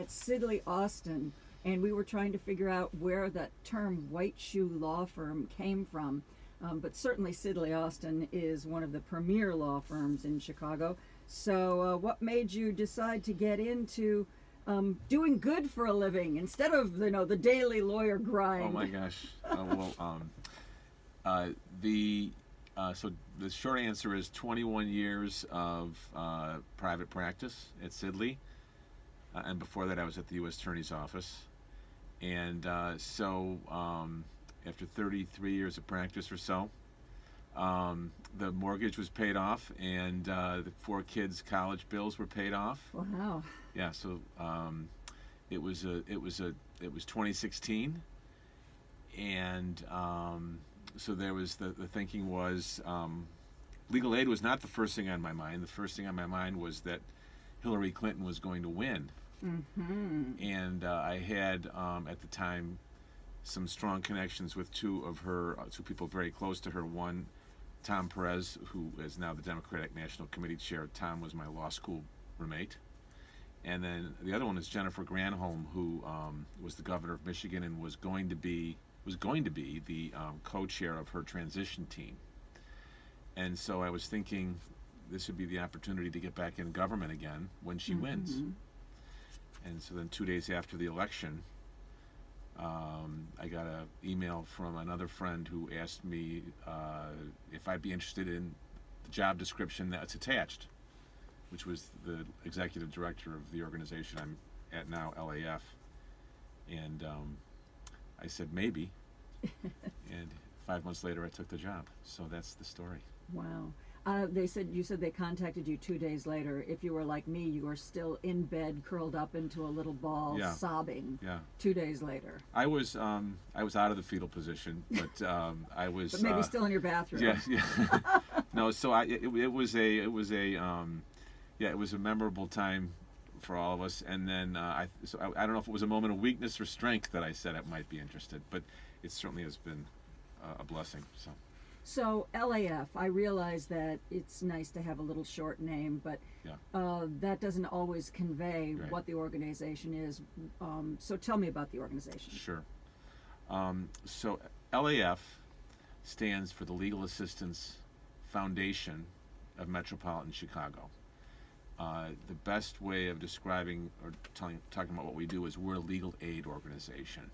at Sidley Austin, and we were trying to figure out where that term white shoe law firm came from. But certainly Sidley Austin is one of the premier law firms in Chicago. So what made you decide to get into doing good for a living instead of the daily lawyer grind? Oh my gosh. So the short answer is 21 years of private practice at Sidley, and before that I was at the U.S. Attorney's Office. And after 33 years of practice or so, the mortgage was paid off, and the 4 kids' college bills were paid off. Wow. Yeah. So it was 2016, and so there was the thinking was legal aid was not the first thing on my mind. The first thing on my mind was that Hillary Clinton was going to win. Mm-hmm. And I had at the time some strong connections with two people very close to her. One, Tom Perez, who is now the Democratic National Committee chair. Tom was my law school roommate. And then the other one is Jennifer Granholm, who was the governor of Michigan and was going to be the co-chair of her transition team. And so I was thinking this would be the opportunity to get back in government again when she wins. And so then 2 days after the election, I got an email from another friend who asked me if I'd be interested in the job description that's attached, which was the executive director of the organization I'm at now, LAF. And I said maybe. And 5 months later, I took the job. So that's the story. Wow. You said they contacted you 2 days later. If you were like me, you were still in bed, curled up into a little ball, sobbing. Yeah. 2 days later. I was out of the fetal position, but I was. But maybe still in your bathroom. Yeah. No, so it was a memorable time for all of us. And then I don't know if it was a moment of weakness or strength that I said I might be interested, but it certainly has been a blessing. So LAF, I realize that it's nice to have a little short name, but that doesn't always convey what the organization is. So tell me about the organization. Sure. So LAF stands for the Legal Assistance Foundation of Metropolitan Chicago. The best way of describing or talking about what we do is we're a legal aid organization.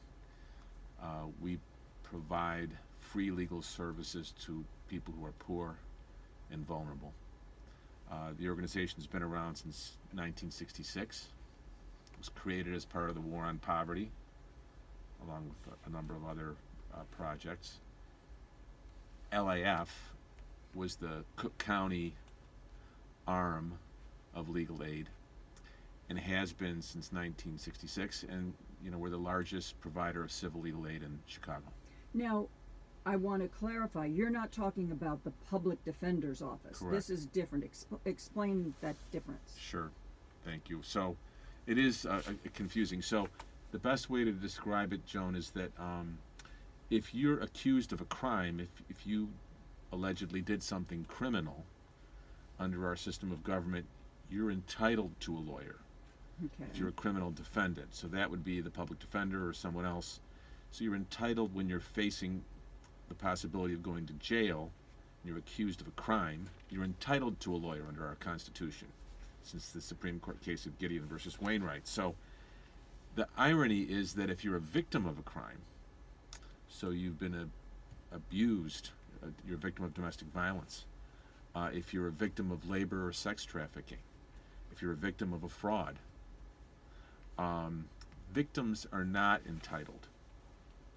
We provide free legal services to people who are poor and vulnerable. The organization's been around since 1966. It was created as part of the War on Poverty, along with a number of other projects. LAF was the Cook County arm of legal aid and has been since 1966, and we're the largest provider of civil legal aid in Chicago. Now, I want to clarify, you're not talking about the public defender's office. Correct. This is different. Explain that difference. Sure. Thank you. So it is confusing. So the best way to describe it, Joan, is that if you're accused of a crime, if you allegedly did something criminal under our system of government, you're entitled to a lawyer. Okay. If you're a criminal defendant. So that would be the public defender or someone else. So you're entitled when you're facing the possibility of going to jail, and you're accused of a crime, you're entitled to a lawyer under our Constitution, since the Supreme Court case of Gideon versus Wainwright. So the irony is that if you're a victim of a crime, so you've been abused, you're a victim of domestic violence, if you're a victim of labor or sex trafficking, if you're a victim of a fraud, victims are not entitled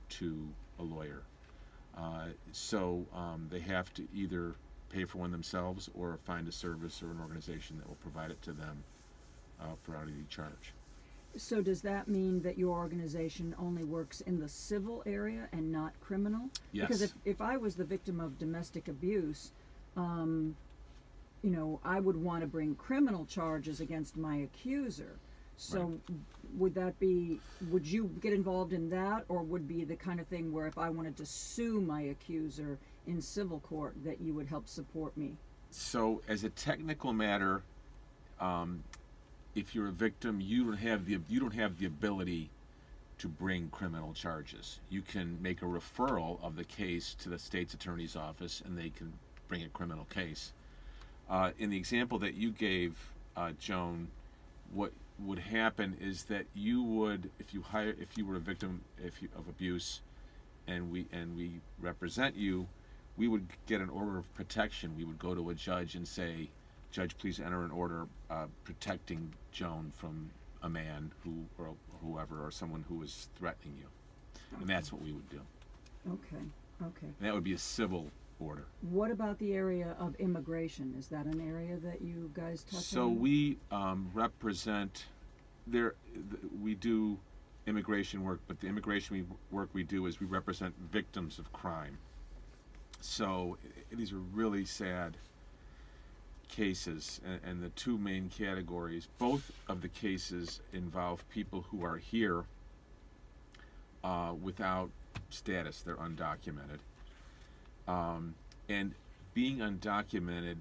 to a lawyer. So they have to either pay for one themselves or find a service or an organization that will provide it to them for out of the charge. So does that mean that your organization only works in the civil area and not criminal? Yes. Because if I was the victim of domestic abuse, I would want to bring criminal charges against my accuser. So would you get involved in that, or would be the kind of thing where if I wanted to sue my accuser in civil court that you would help support me? So as a technical matter, if you're a victim, you don't have the ability to bring criminal charges. You can make a referral of the case to the state's attorney's office, and they can bring a criminal case. In the example that you gave, Joan, what would happen is that you would, if you were a victim of abuse, and we represent you, we would get an order of protection. We would go to a judge and say, "Judge, please enter an order protecting Joan from a man or whoever, or someone who is threatening you." Okay. And that's what we would do. Okay. And that would be a civil order. What about the area of immigration? Is that an area that you guys touch on? So we represent we do immigration work, but the immigration work we do is we represent victims of crime. So these are really sad cases, and the two main categories, both of the cases involve people who are here without status. They're undocumented. And being undocumented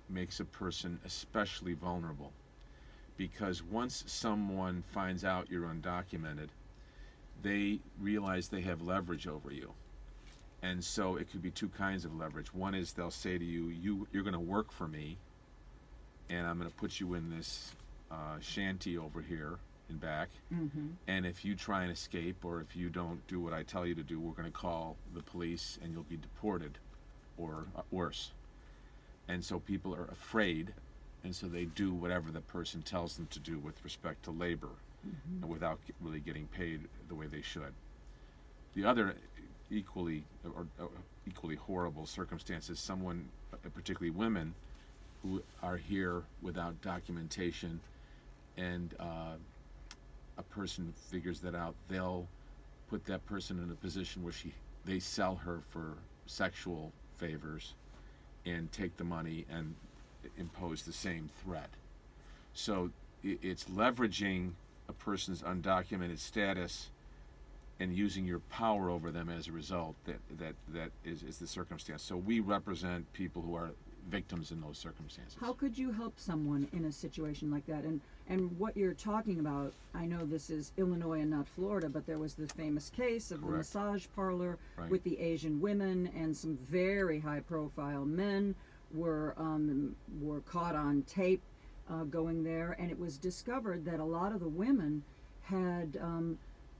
makes a person especially vulnerable, because once someone finds out you're undocumented, they realize they have leverage over you. And so it could be two kinds of leverage. One is they'll say to you, you're going to work for me, and I'm going to put you in this shanty over here and back. Mm-hmm. And if you try and escape, or if you don't do what I tell you to do, we're going to call the police and you'll be deported, or worse. And so people are afraid, and so they do whatever the person tells them to do with respect to labor, Mm-hmm. without really getting paid the way they should. The other equally horrible circumstances, someone, particularly women, who are here without documentation, and a person figures that out, they'll put that person in a position where they sell her for sexual favors and take the money and impose the same threat. So it's leveraging a person's undocumented status and using your power over them as a result that is the circumstance. So we represent people who are victims in those circumstances. How could you help someone in a situation like that? And what you're talking about, I know this is Illinois and not Florida, but there was the famous case of the Correct. massage parlor Right. with the Asian women, and some very high-profile men were caught on tape going there, and it was discovered that a lot of the women had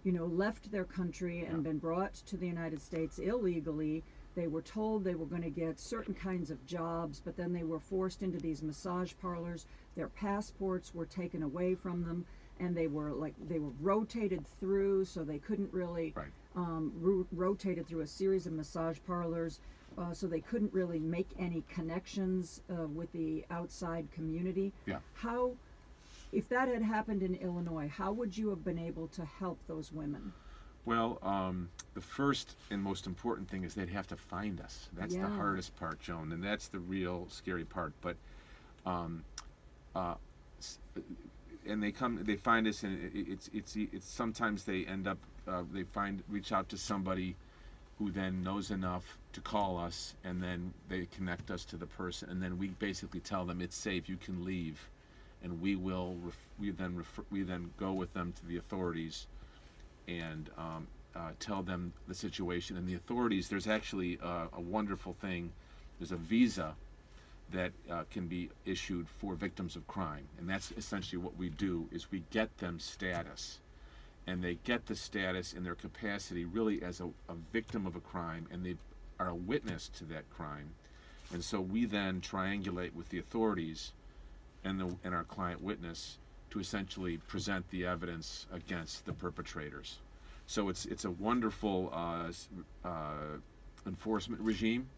left their country and Yeah. been brought to the United States illegally. They were told they were going to get certain kinds of jobs, but then they were forced into these massage parlors. Their passports were taken away from them, and they were rotated through, so they couldn't really Right. rotated through a series of massage parlors, so they couldn't really make any connections with the outside community. Yeah. If that had happened in Illinois, how would you have been able to help those women? Well, the first and most important thing is they'd have to find us. That's the Yeah. hardest part, Joan, and that's the real scary part. But, and they find us, and it's sometimes they end up, reach out to somebody who then knows enough to call us, and then they connect us to the person, and then we basically tell them it's safe, you can leave, and we then go with them to the authorities and tell them the situation. And the authorities, there's actually a wonderful thing. There's a visa that can be issued for victims of crime, and that's essentially what we do, is we get them status, and they get the status in their capacity really as a victim of a crime, and they are a witness to that crime. And so we then triangulate with the authorities and our client witness to essentially present the evidence against the perpetrators. So it's a wonderful enforcement regime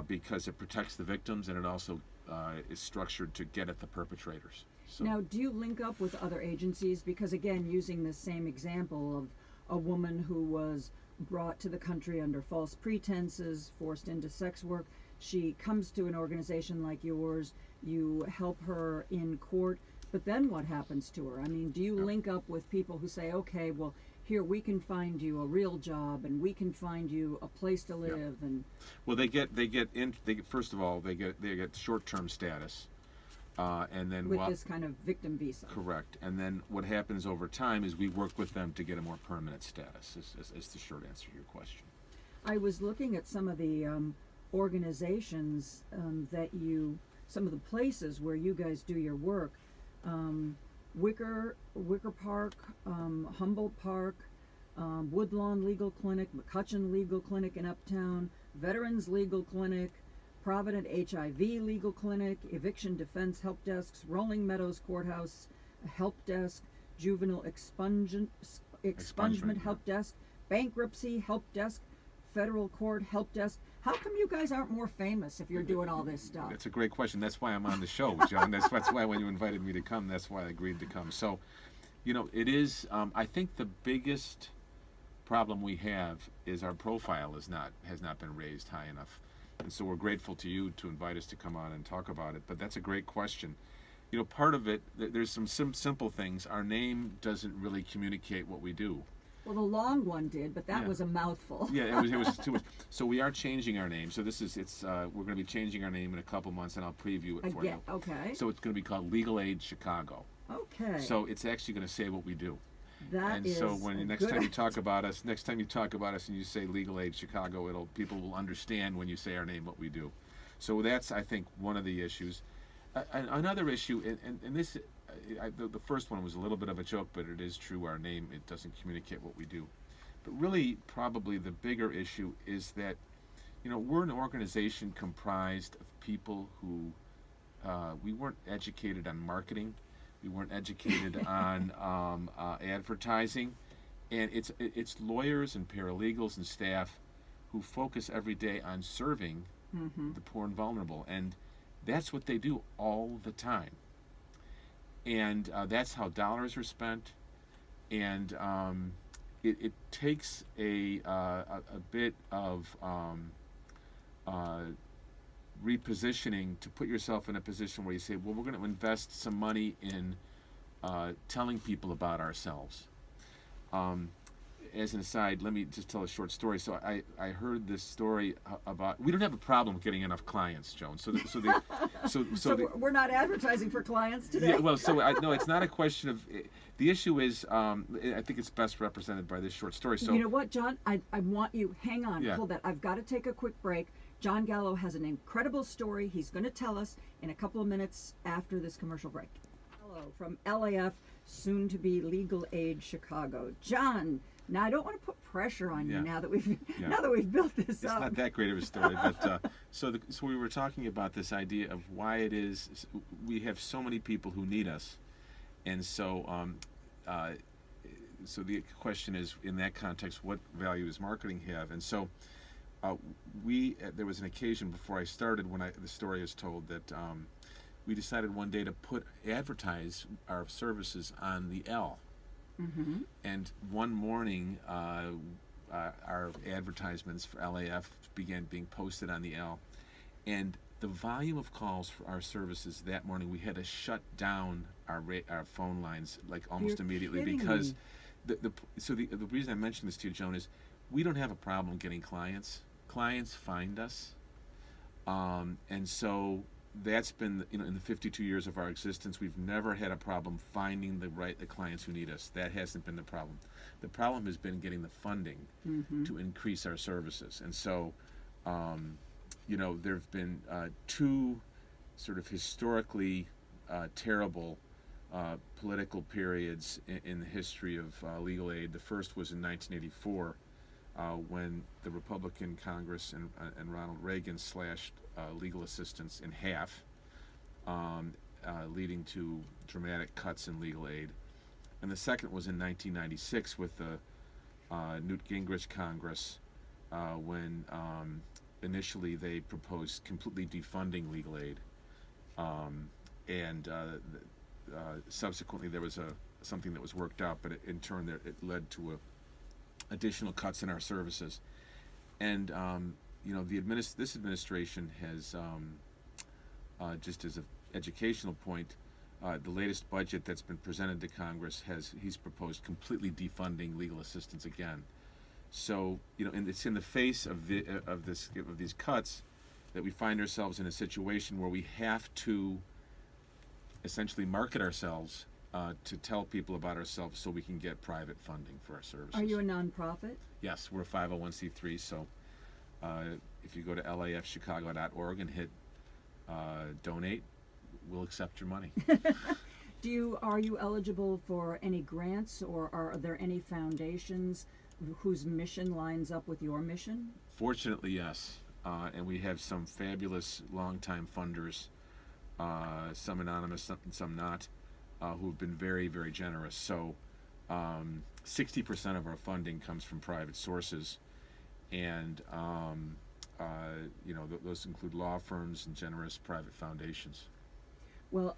because it protects the victims, and it also is structured to get at the perpetrators. So Now, do you link up with other agencies? Because again, using the same example of a woman who was brought to the country under false pretenses, forced into sex work, she comes to an organization like yours, you help her in court, but then what happens to her? I mean, do you link up with people who say, okay, well, here, we can find you a real job, and we can find you a place to live, and well, first of all, they get short-term status. And then with this kind of victim visa. correct. And then what happens over time is we work with them to get a more permanent status. Is the short answer to your question. I was looking at some of the organizations some of the places where you guys do your work. Wicker Park, Humboldt Park, Woodlawn Legal Clinic, McCutcheon Legal Clinic in Uptown, Veterans Legal Clinic, Provident HIV Legal Clinic, Eviction Defense Help Desks, Rolling Meadows Courthouse Help Desk, Juvenile Expungement Help Desk, Bankruptcy Help Desk, Federal Court Help Desk. How come you guys aren't more famous if you're doing all this stuff? That's a great question. That's why I'm on the show, Joan. That's why when you invited me to come, that's why I agreed to come. So, it is. I think the biggest problem we have is our profile has not been raised high enough, and so we're grateful to you to invite us to come on and talk about it. But that's a great question. Part of it, there's some simple things. Our name doesn't really communicate what we do. Well, the long one did, but that was a mouthful. Yeah, it was too much. So we are changing our name. So we're going to be changing our name in a couple months, and I'll preview it for you. Okay. So it's going to be called Legal Aid Chicago. Okay. So it's actually going to say what we do. That is. So when next time you talk about us, and you say Legal Aid Chicago, people will understand when you say our name what we do. So that's, I think, one of the issues. Another issue, and this. The first one was a little bit of a joke, but it is true. Our name, it doesn't communicate what we do. But really, probably the bigger issue is that, we're an organization comprised of people who we weren't educated on marketing, we weren't educated on advertising, and it's lawyers and paralegals and staff who focus every day on serving the poor and vulnerable, and that's what they do all the time. And that's how dollars are spent, and it takes a bit of repositioning to put yourself in a position where you say, well, we're going to invest some money in telling people about ourselves. As an aside, let me just tell a short story. So I heard this story about, we don't have a problem getting enough clients, Joan. So We're not advertising for clients today. Yeah, well, no, it's not a question of. The issue is, I think it's best represented by this short story. So you know what, John? I want you. Hang on, hold that. I've got to take a quick break. John Gallo has an incredible story. He's going to tell us in a couple of minutes after this commercial break. Hello from LAF, soon to be Legal Aid Chicago. John. Now I don't want to put pressure on you now that we've built this up. It's not that great of a story, but so we were talking about this idea of why it is we have so many people who need us, and so the question is, in that context, what value does marketing have? And so there was an occasion before I started when the story is told that we decided one day to advertise our services on the L. Mm-hmm. And one morning, our advertisements for LAF began being posted on the L, and the volume of calls for our services that morning, we had to shut down our phone lines almost immediately because the reason I mentioned this to you, Joan, is we don't have a problem getting clients. Clients find us, and so. That's been, in the 52 years of our existence, we've never had a problem finding the clients who need us. That hasn't been the problem. The problem has been getting the funding to increase our services. And so, there have been two sort of historically terrible political periods in the history of legal aid. The first was in 1984 when the Republican Congress and Ronald Reagan slashed legal assistance in half, leading to dramatic cuts in legal aid. And the second was in 1996 with the Newt Gingrich Congress, when initially they proposed completely defunding legal aid, and subsequently there was something that was worked out, but in turn it led to additional cuts in our services. And this administration has, just as an educational point, the latest budget that's been presented to Congress he's proposed completely defunding legal assistance again. So and it's in the face of these cuts that we find ourselves in a situation where we have to essentially market ourselves to tell people about ourselves so we can get private funding for our services. Are you a nonprofit? Yes, we're a 501c3, so if you go to lafchicago.org and hit donate, we'll accept your money. Are you eligible for any grants, or are there any foundations whose mission lines up with your mission? Fortunately, yes. And we have some fabulous longtime funders, some anonymous, some not, who have been very, very generous. So 60% of our funding comes from private sources, and those include law firms and generous private foundations. Well,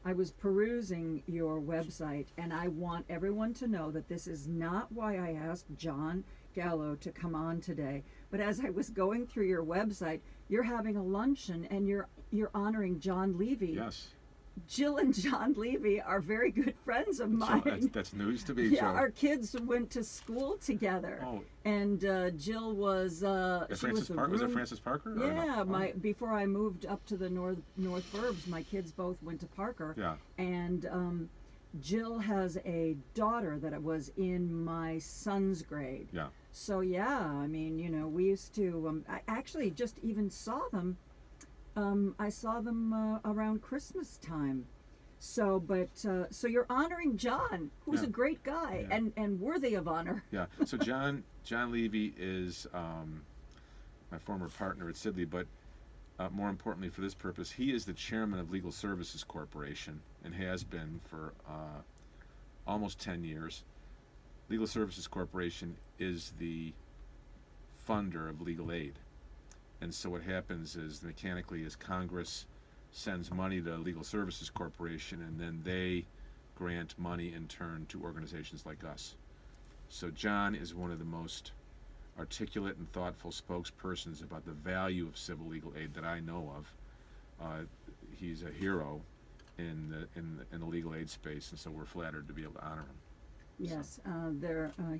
I was perusing your website, and I want everyone to know that this is not why I asked John Gallo to come on today. But as I was going through your website, you're having a luncheon, and you're honoring John Levy. Yes. Jill and John Levy are very good friends of mine. So that's news to me, Yeah, Joe. our kids went to school together. Oh. And Jill was she was the Was it room- Francis Parker? Or Yeah, no? before I moved up to the north burbs, my kids both went to Parker. Yeah. And Jill has a daughter that was in my son's grade. Yeah. So yeah, I mean, we used to. I actually just even saw them. I saw them around Christmas time. So you're honoring John, who's Yeah. a great guy Yeah. and worthy of honor. Yeah. So John Levy is my former partner at Sidley, but more importantly for this purpose, he is the chairman of Legal Services Corporation and has been for almost 10 years. Legal Services Corporation is the funder of legal aid. And so what happens is mechanically is Congress sends money to Legal Services Corporation, and then they grant money in turn to organizations like us. So John is one of the most articulate and thoughtful spokespersons about the value of civil legal aid that I know of. He's a hero in the legal aid space, and so we're flattered to be able to honor him. Yes,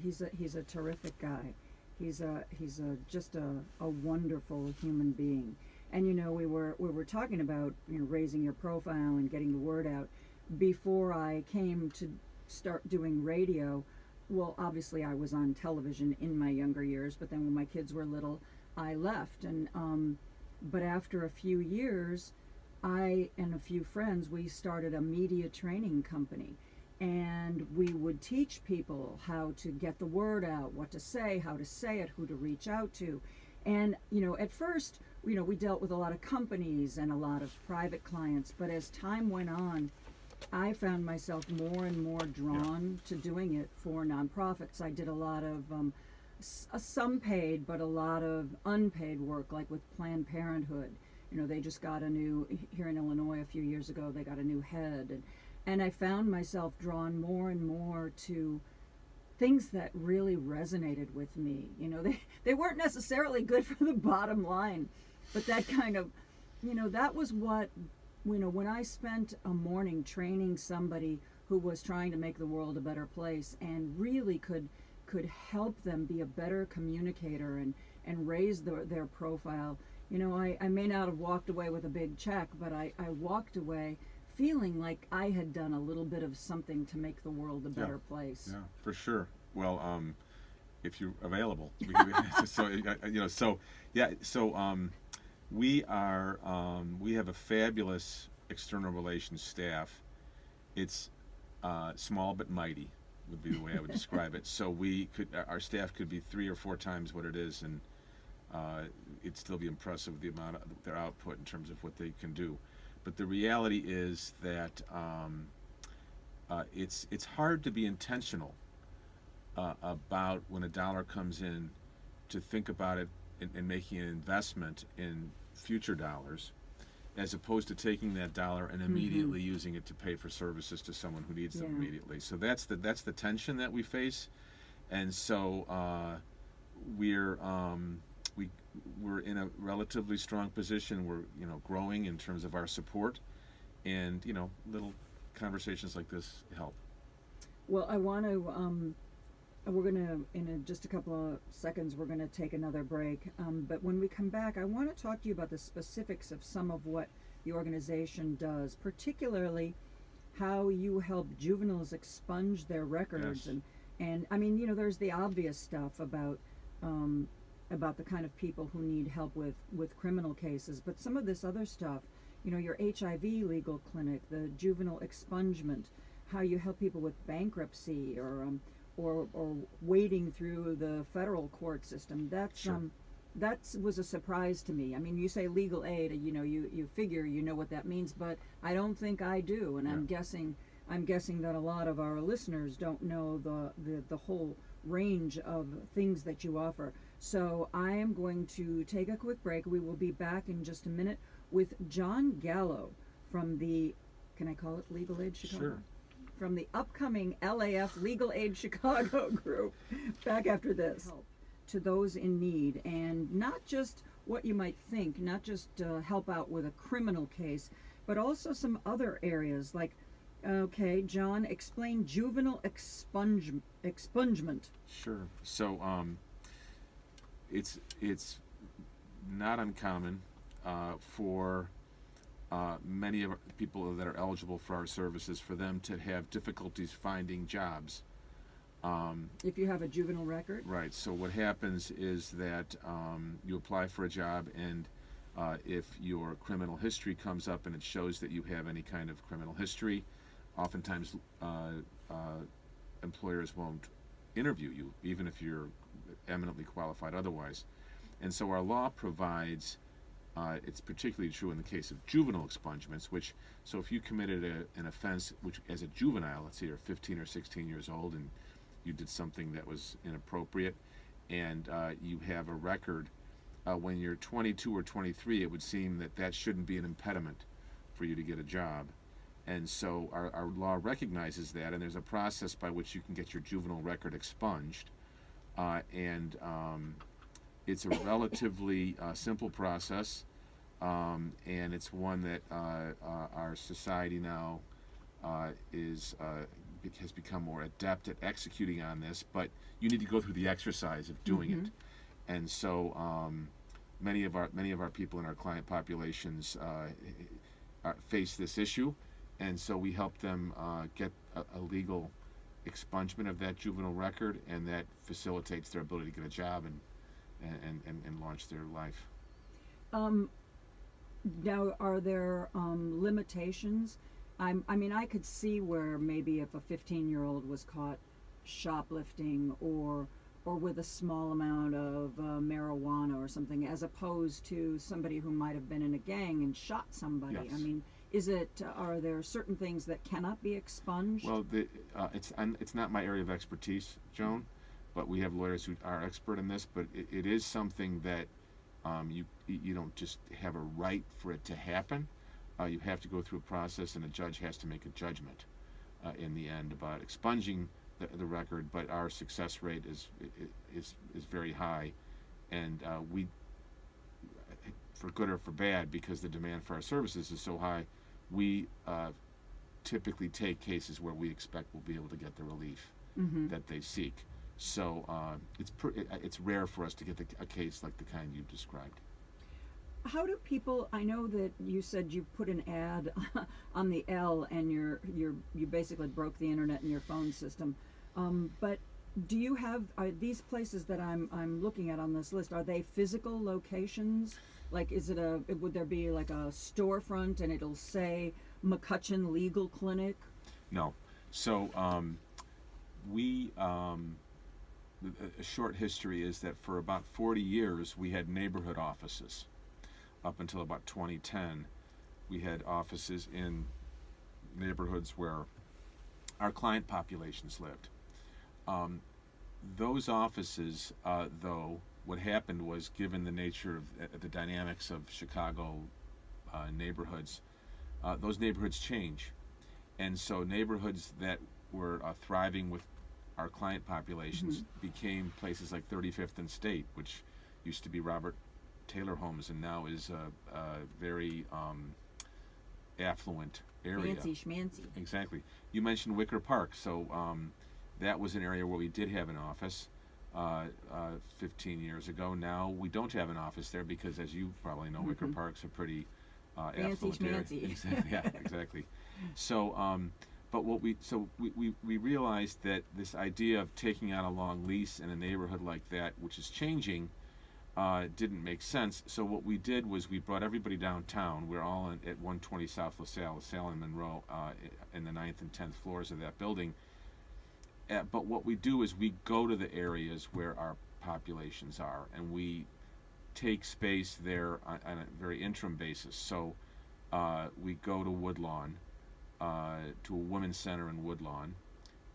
he's a terrific guy. He's just a wonderful human being. And we were talking about raising your profile and getting the word out. Before I came to start doing radio, well, obviously I was on television in my younger years, but then when my kids were little, I left. And but after a few years, I and a few friends, we started a media training company. And we would teach people how to get the word out, what to say, how to say it, who to reach out to. And, at first, we dealt with a lot of companies and a lot of private clients. But as time went on, I found myself more and more drawn to doing it for nonprofits. I did a lot of some paid, but a lot of unpaid work, like with Planned Parenthood. They just got here in Illinois a few years ago, they got a new head. And I found myself drawn more and more to things that really resonated with me. They weren't necessarily good for the bottom line, but that kind of, that was what, when I spent a morning training somebody who was trying to make the world a better place and really could help them be a better communicator and raise their profile. I may not have walked away with a big check, but I walked away feeling like I had done a little bit of something to make the world a better place. Yeah, for sure. Well, if you're available, we have a fabulous external relations staff. It's small but mighty would be the way I would describe it. So our staff could be 3 or 4 times what it is, and it'd still be impressive the amount of their output in terms of what they can do. But the reality is that it's hard to be intentional about when a dollar comes in, to think about it and making an investment in future dollars, as opposed to taking that dollar and immediately using it to pay for services to someone who needs them immediately. So that's the tension that we face, and so we're in a relatively strong position. We're growing in terms of our support, and little conversations like this help. Well, I want to. We're gonna just a couple of seconds. We're gonna take another break. But when we come back, I want to talk to you about the specifics of some of what the organization does, particularly how you help juveniles expunge their records. Yes. And I mean, there's the obvious stuff about the kind of people who need help with criminal cases, but some of this other stuff, your HIV legal clinic, the juvenile expungement, how you help people with bankruptcy or wading through the federal court system. Sure. That was a surprise to me. I mean, you say legal aid, you figure what that means, but I don't think I do, and Yeah. I'm guessing that a lot of our listeners don't know the whole range of things that you offer. So I am going to take a quick break. We will be back in just a minute with John Gallo from the, can I call it Legal Aid Chicago? Sure. From the upcoming LAF Legal Aid Chicago group. Back after this. Help to those in need, and not just what you might think, not just help out with a criminal case, but also some other areas like, okay, John, explain juvenile expungement. Sure. So it's not uncommon for many of our people that are eligible for our services, for them to have difficulties finding jobs. If you have a juvenile record. Right. So what happens is that you apply for a job, and if your criminal history comes up and it shows that you have any kind of criminal history, oftentimes employers won't interview you, even if you're eminently qualified otherwise. And so our law provides, it's particularly true in the case of juvenile expungements, so if you committed an offense which as a juvenile, let's say you're 15 or 16 years old and you did something that was inappropriate, and you have a record, when you're 22 or 23, it would seem that shouldn't be an impediment for you to get a job. And so our law recognizes that, and there's a process by which you can get your juvenile record expunged. And it's a relatively simple process, and it's one that our society now has become more adept at executing on this, but you need to go through the exercise of doing it. And so many of our people in our client populations face this issue, and so we help them get a legal expungement of that juvenile record, and that facilitates their ability to get a job and launch their life. Now, are there limitations? I mean, I could see where maybe if a 15-year-old was caught shoplifting or with a small amount of marijuana or something, as opposed to somebody who might have been in a gang and shot somebody. Yes. I mean, are there certain things that cannot be expunged? Well, it's not my area of expertise, Joan, but we have lawyers who are expert in this. But it is something that you don't just have a right for it to happen. You have to go through a process, and a judge has to make a judgment in the end about expunging the record. But our success rate is very high, and we, for good or for bad, because the demand for our services is so high, we typically take cases where we expect we'll be able to get the relief that they seek. So it's rare for us to get a case like the kind you've described. How do people? I know that you said you put an ad on the L, and you basically broke the internet in your phone system. But do you have, are these places that I'm looking at on this list, are they physical locations? Like, would there be like a storefront and it'll say McCutcheon Legal Clinic? No. So a short history is that for about 40 years we had neighborhood offices. Up until about 2010, we had offices in neighborhoods where our client populations lived. Those offices, though, what happened was, given the nature of the dynamics of Chicago neighborhoods, those neighborhoods change. And so neighborhoods that were thriving with our client populations became places like 35th and State, which used to be Robert Taylor Homes and now is a very affluent area. Fancy schmancy. Exactly. You mentioned Wicker Park, so that was an area where we did have an office 15 years ago. Now we don't have an office there because, as you probably know, Wicker Park's a pretty Fancy affluent area. schmancy. Exactly. Yeah, exactly. So, but we realized that this idea of taking out a long lease in a neighborhood like that, which is changing, didn't make sense. So what we did was we brought everybody downtown. We're all at 120 South LaSalle and Monroe, in the 9th and 10th floors of that building. But what we do is we go to the areas where our populations are, and we take space there on a very interim basis. So we go to Woodlawn, to a women's center in Woodlawn,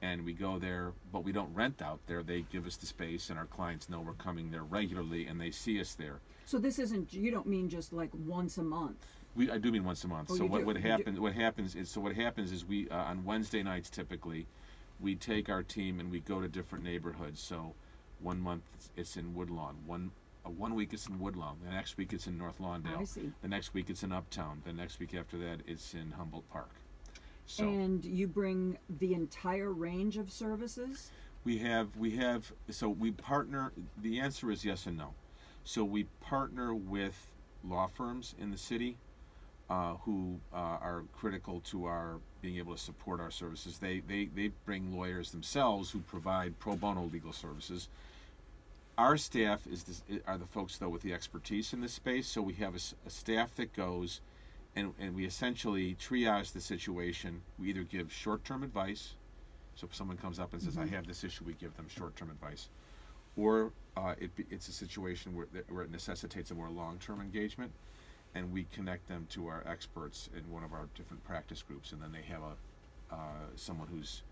and we go there, but we don't rent out there. They give us the space, and our clients know we're coming there regularly, and they see us there. So this isn't, you don't mean just like once a month? I do mean once a month. Oh, So you do. what happens is we on Wednesday nights typically, we take our team and we go to different neighborhoods. So one month it's in Woodlawn, one week it's in Woodlawn, the next week it's in North Lawndale, I see. the next week it's in Uptown, the next week after that it's in Humboldt Park. So And you bring the entire range of services? we partner. The answer is yes and no. So we partner with law firms in the city who are critical to our being able to support our services. They bring lawyers themselves who provide pro bono legal services. Our staff are the folks, though, with the expertise in this space. So we have a staff that goes, and we essentially triage the situation. We either give short-term advice. So if someone comes up and says, I have this issue, we give them short-term advice. Or it's a situation where it necessitates a more long-term engagement, and we connect them to our experts in one of our different practice groups, and then they have someone who's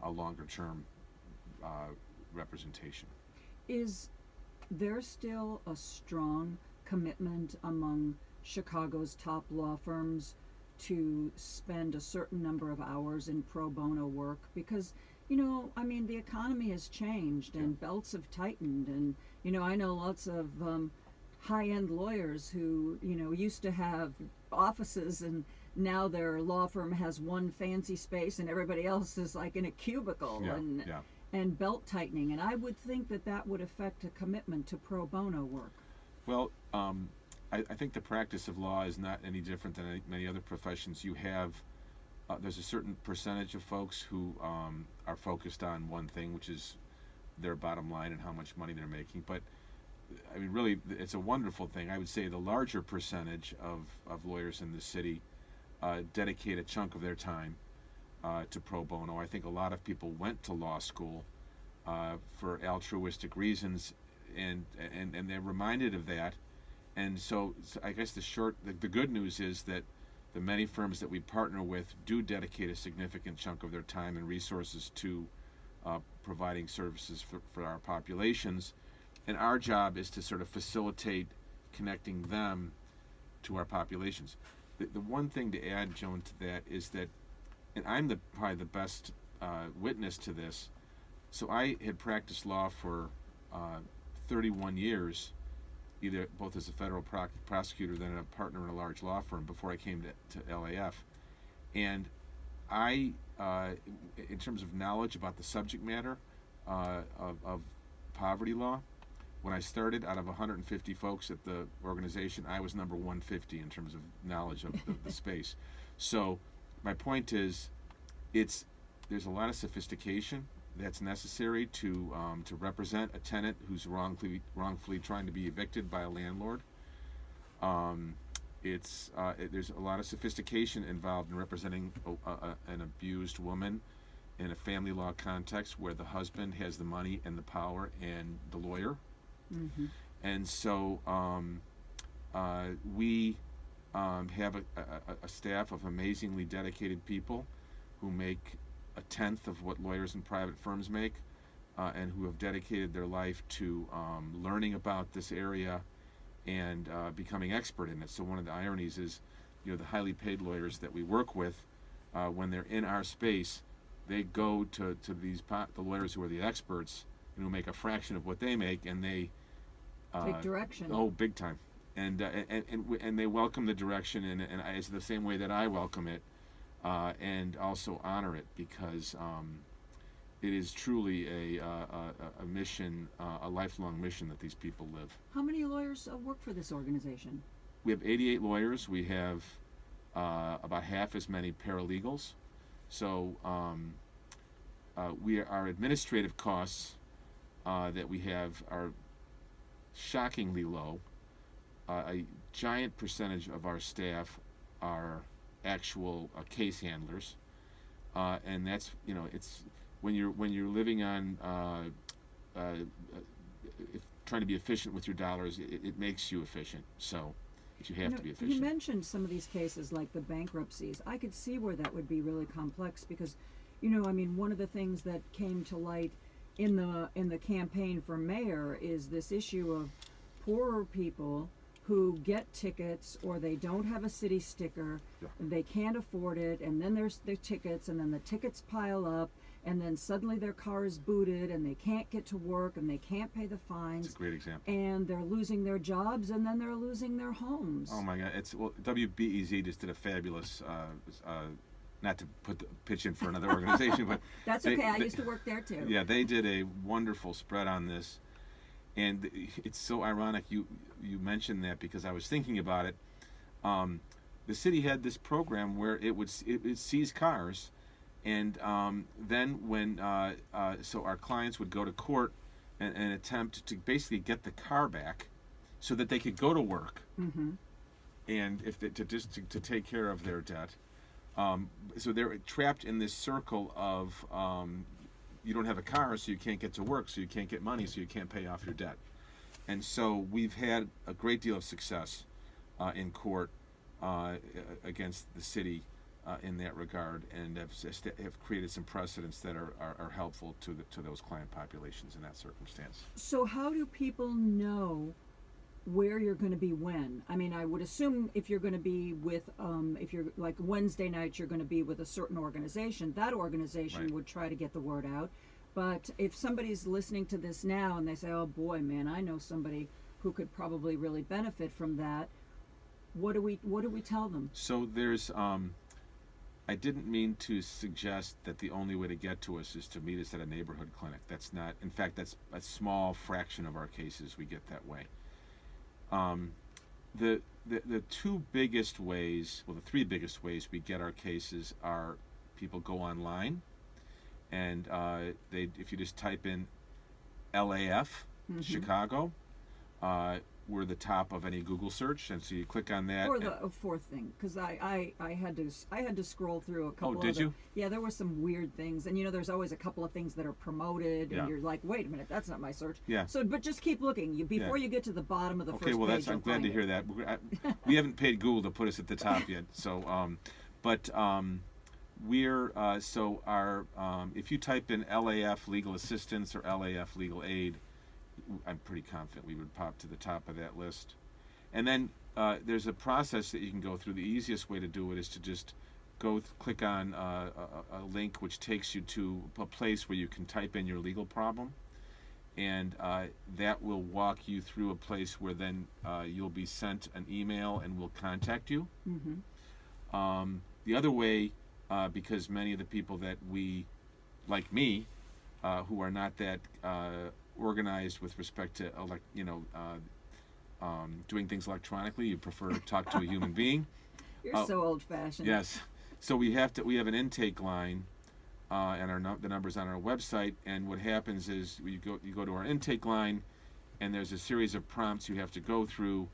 a longer-term representation. Is there still a strong commitment among Chicago's top law firms to spend a certain number of hours in pro bono work? Because, the economy has changed and belts have tightened, and, I know lots of high-end lawyers who, used to have offices, and now their law firm has one fancy space and everybody else is like in a cubicle. And belt tightening, and I would think that would affect a commitment to pro bono work. Well, I think the practice of law is not any different than many other professions. You have, there's a certain percentage of folks who are focused on one thing, which is their bottom line and how much money they're making. But, really, it's a wonderful thing. I would say the larger percentage of lawyers in the city dedicate a chunk of their time to pro bono. I think a lot of people went to law school for altruistic reasons, and they're reminded of that. And so I guess the good news is that the many firms that we partner with do dedicate a significant chunk of their time and resources to providing services for our populations. And our job is to sort of facilitate connecting them to our populations. The one thing to add, Joan, to that is that, and I'm probably the best witness to this. So I had practiced law for 31 years, both as a federal prosecutor, then a partner in a large law firm before I came to LAF. And I, in terms of knowledge about the subject matter of poverty law, when I started, out of 150 folks at the organization, I was number 150 in terms of knowledge of the space. So my point is, there's a lot of sophistication that's necessary to represent a tenant who's wrongfully trying to be evicted by a landlord. There's a lot of sophistication involved in representing an abused woman in a family law context where the husband has the money and the power and the lawyer. Mm-hmm. And so we have a staff of amazingly dedicated people who make a tenth of what lawyers in private firms make, and who have dedicated their life to learning about this area and becoming expert in it. So one of the ironies is, the highly paid lawyers that we work with, when they're in our space, they go to the lawyers who are the experts and who make a fraction of what they make, and they take direction. Oh, big time. And they welcome the direction, and it's the same way that I welcome it, and also honor it, because it is truly a mission, a lifelong mission that these people live. How many lawyers work for this organization? we have 88 lawyers. We have about half as many paralegals. So our administrative costs that we have are shockingly low. A giant percentage of our staff are actual case handlers, and that's, it's when you're living on trying to be efficient with your dollars, it makes you efficient. So you have to be efficient. You mentioned some of these cases like the bankruptcies. I could see where that would be really complex because, one of the things that came to light in the campaign for mayor is this issue of poorer people who get tickets or they don't have a city sticker, and they can't afford it, and then there's the tickets, and then the tickets pile up, and then suddenly their car is booted and they can't get to work and they can't pay the fines. It's a great example. And they're losing their jobs and then they're losing their homes. Oh my God! WBEZ just did a fabulous. Not to put the pitch in for another organization, but that's okay. I used to work there too. Yeah, they did a wonderful spread on this, and it's so ironic you mentioned that because I was thinking about it. The city had this program where it would seize cars, and then when so our clients would go to court and attempt to basically get the car back, so that they could go to work, and to take care of their debt. So they're trapped in this circle of you don't have a car, so you can't get to work, so you can't get money, so you can't pay off your debt. And so we've had a great deal of success in court against the city in that regard, and have created some precedents that are helpful to those client populations in that circumstance. So how do people know where you're going to be when? I would assume if you're going to be with, if you're like Wednesday nights, you're going to be with a certain organization, that organization Right. would try to get the word out. But if somebody's listening to this now and they say, oh boy, man, I know somebody who could probably really benefit from that, what do we tell them? So there's, I didn't mean to suggest that the only way to get to us is to meet us at a neighborhood clinic. That's not, in fact, that's a small fraction of our cases we get that way. The two biggest ways, well, the three biggest ways we get our cases are people go online, and if you just type in LAF, Chicago, we're the top of any Google search, and so you click on that. Or the fourth thing, because I had to scroll through a couple. Oh, did you? Yeah, there were some weird things, and there's always a couple of things that are promoted, and Yeah. you're like, wait a minute, that's not my search. Yeah. So, but just keep looking. Before you get to the bottom of the Okay, first well, page, I'm you'll glad find to it. hear that. We haven't paid Google to put us at the top yet, so we're so our if you type in LAF legal assistance or LAF legal aid, I'm pretty confident we would pop to the top of that list. And then there's a process that you can go through. The easiest way to do it is to just click on a link which takes you to a place where you can type in your legal problem, and that will walk you through a place where then you'll be sent an email and we'll contact you. The other way, because many of the people that we, like me, who are not that organized with respect to doing things electronically, you prefer to talk to a human being. You're so old-fashioned. Yes. So we have an intake line, and the numbers on our website. And what happens is you go to our intake line, and there's a series of prompts you have to go through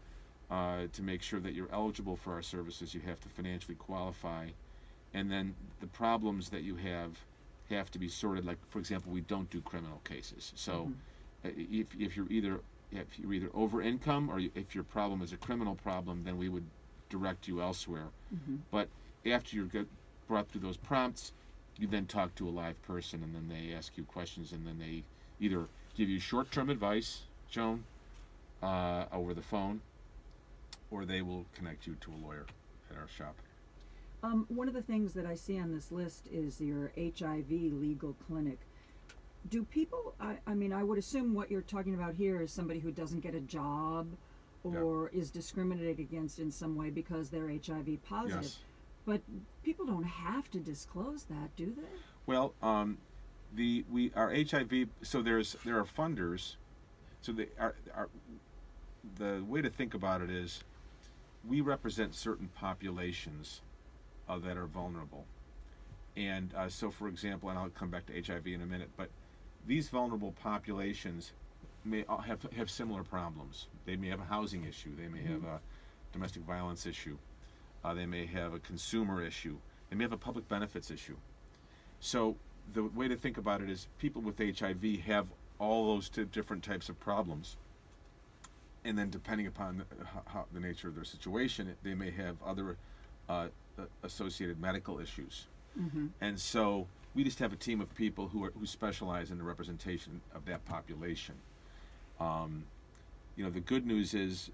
to make sure that you're eligible for our services. You have to financially qualify, and then the problems that you have to be sorted. Like, for example, we don't do criminal cases. So if you're either over income, or if your problem is a criminal problem, then we would direct you elsewhere. But after you get brought through those prompts, you then talk to a live person, and then they ask you questions, and then they either give you short-term advice, Joan, over the phone, or they will connect you to a lawyer at our shop. One of the things that I see on this list is your HIV legal clinic. Do people, I would assume what you're talking about here is somebody who doesn't get a job or is discriminated against in some way because they're HIV positive. Yes. But people don't have to disclose that, do they? Well, our HIV. So there are funders. So the way to think about it is, we represent certain populations that are vulnerable. And so, for example, and I'll come back to HIV in a minute, but these vulnerable populations may have similar problems. They may have a housing issue. They may have a domestic violence issue. They may have a consumer issue. They may have a public benefits issue. So the way to think about it is people with HIV have all those different types of problems. And then depending upon the nature of their situation, they may have other associated medical issues. And so we just have a team of people who specialize in the representation of that population. The good news is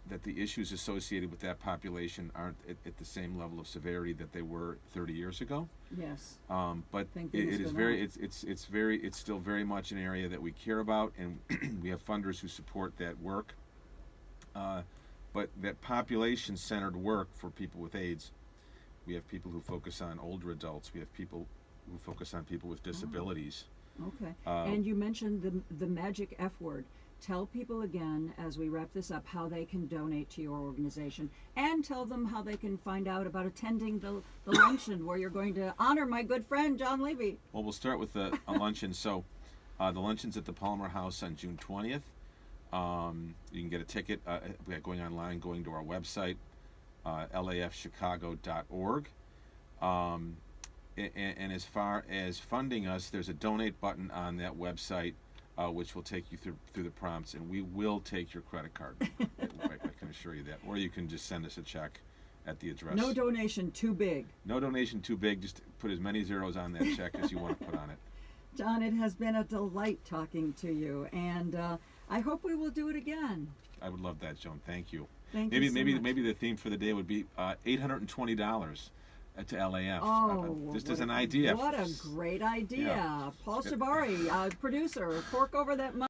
that the issues associated with that population aren't at the same level of severity that they were 30 years ago. Yes. But Thank it goodness is for very, that. it's still very much an area that we care about, and we have funders who support that work. But that population-centered work for people with AIDS, we have people who focus on older adults. We have people who focus on people with disabilities. Okay. And you mentioned the magic F word. Tell people again, as we wrap this up, how they can donate to your organization, and tell them how they can find out about attending the luncheon where you're going to honor my good friend, John Levy. Well, we'll start with a luncheon. So the luncheon's at the Palmer House on June 20th. You can get a ticket going online, going to our website, LAFchicago.org. And as far as funding us, there's a donate button on that website, which will take you through the prompts, and we will take your credit card. I can assure you that. Or you can just send us a check at the address. No donation too big. No donation too big. Just put as many zeros on that check as you want to put on it. John, it has been a delight talking to you, and I hope we will do it again. I would love that, Joan. Thank you. Thank you so much. Maybe the theme for the day would be $820 to LAF. Just as an idea. What a great idea. Yeah. Paul Shavari, producer, fork over that money.